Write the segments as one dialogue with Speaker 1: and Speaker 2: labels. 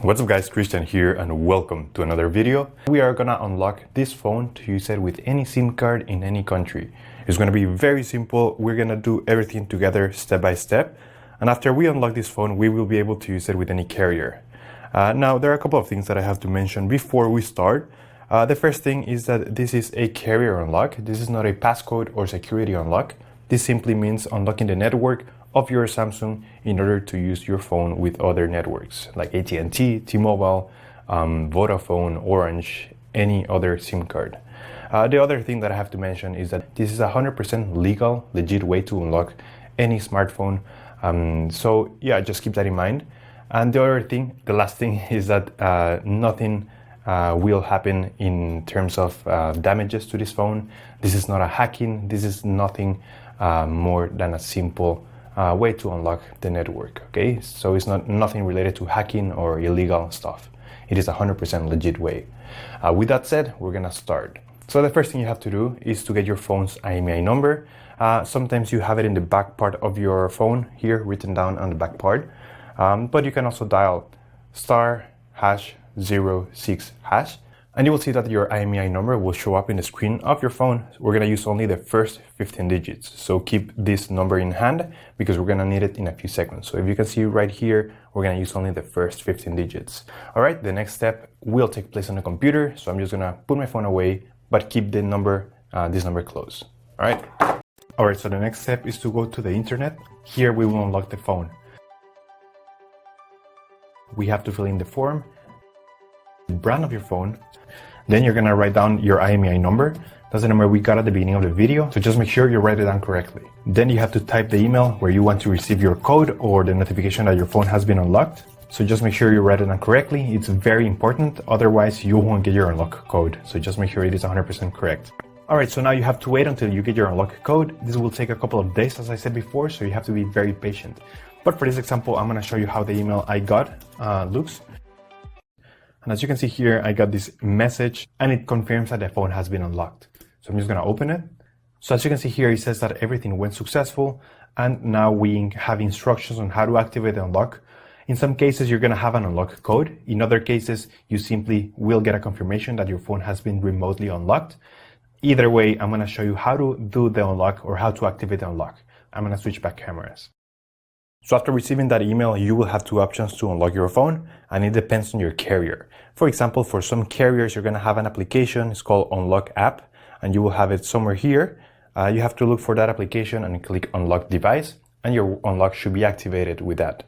Speaker 1: What's up guys, Christian here and welcome to another video. We are gonna unlock this phone to use it with any SIM card in any country. It's gonna be very simple. We're gonna do everything together step by step. And after we unlock this phone, we will be able to use it with any carrier. Now, there are a couple of things that I have to mention before we start. The first thing is that this is a carrier unlock. This is not a passcode or security unlock. This simply means unlocking the network of your Samsung in order to use your phone with other networks like AT&T, T-Mobile, Vodafone, Orange, any other SIM card. The other thing that I have to mention is that this is a 100% legal, legit way to unlock any smartphone. So yeah, just keep that in mind. And the other thing, the last thing is that nothing will happen in terms of damages to this phone. This is not a hacking. This is nothing more than a simple way to unlock the network, okay? So it's nothing related to hacking or illegal stuff. It is a 100% legit way. With that said, we're gonna start. So the first thing you have to do is to get your phone's IMEI number. Sometimes you have it in the back part of your phone here, written down on the back part. But you can also dial *#06#, and you will see that your IMEI number will show up in the screen of your phone. We're gonna use only the first 15 digits. So keep this number in hand because we're gonna need it in a few seconds. So if you can see right here, we're gonna use only the first 15 digits. All right, the next step will take place on the computer. So I'm just gonna put my phone away, but keep the number, this number close. All right. All right, so the next step is to go to the internet. Here we will unlock the phone. We have to fill in the form, the brand of your phone. Then you're gonna write down your IMEI number. That's the number we got at the beginning of the video. So just make sure you write it down correctly. Then you have to type the email where you want to receive your code or the notification that your phone has been unlocked. So just make sure you write it down correctly. It's very important. Otherwise, you won't get your unlock code. So just make sure it is 100% correct. All right, so now you have to wait until you get your unlock code. This will take a couple of days, as I said before, so you have to be very patient. But for this example, I'm gonna show you how the email I got looks. And as you can see here, I got this message and it confirms that the phone has been unlocked. So I'm just gonna open it. So as you can see here, it says that everything went successful. And now we have instructions on how to activate the unlock. In some cases, you're gonna have an unlock code. In other cases, you simply will get a confirmation that your phone has been remotely unlocked. Either way, I'm gonna show you how to do the unlock or how to activate the unlock. I'm gonna switch back cameras. So after receiving that email, you will have two options to unlock your phone, and it depends on your carrier. For example, for some carriers, you're gonna have an application, it's called Unlock App, and you will have it somewhere here. You have to look for that application and click Unlock Device, and your unlock should be activated with that.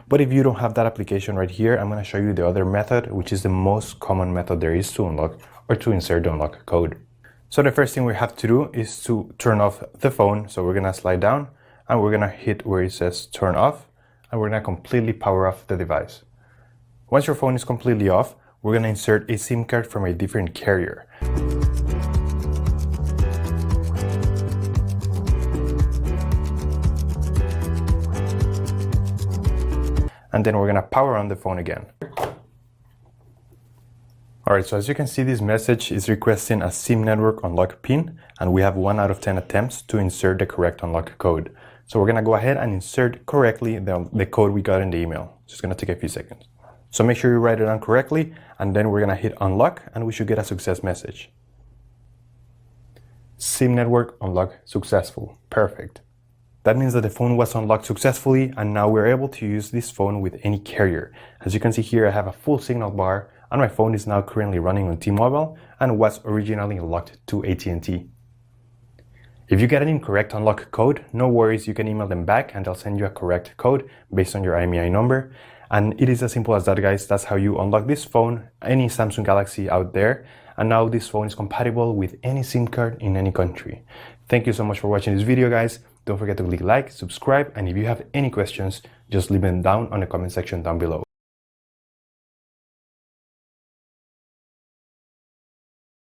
Speaker 1: But if you don't have that application right here, I'm gonna show you the other method, which is the most common method there is to unlock or to insert the unlock code. So the first thing we have to do is to turn off the phone. So we're gonna slide down, and we're gonna hit where it says turn off, and we're gonna completely power off the device. Once your phone is completely off, we're gonna insert a SIM card from a different carrier. And then we're gonna power on the phone again. All right, so as you can see, this message is requesting a SIM network unlock PIN, and we have 1 out of 10 attempts to insert the correct unlock code. So we're gonna go ahead and insert correctly the code we got in the email. It's just gonna take a few seconds. So make sure you write it down correctly, and then we're gonna hit unlock, and we should get a success message. SIM network unlock successful. Perfect. That means that the phone was unlocked successfully, and now we're able to use this phone with any carrier. As you can see here, I have a full signal bar, and my phone is now currently running on T-Mobile and was originally locked to AT&T. If you get an incorrect unlock code, no worries, you can email them back and they'll send you a correct code based on your IMEI number. And it is as simple as that, guys. That's how you unlock this phone, any Samsung Galaxy out there. And now this phone is compatible with any SIM card in any country. Thank you so much for watching this video, guys. Don't forget to click like, subscribe, and if you have any questions, just leave them down on the comment section down below.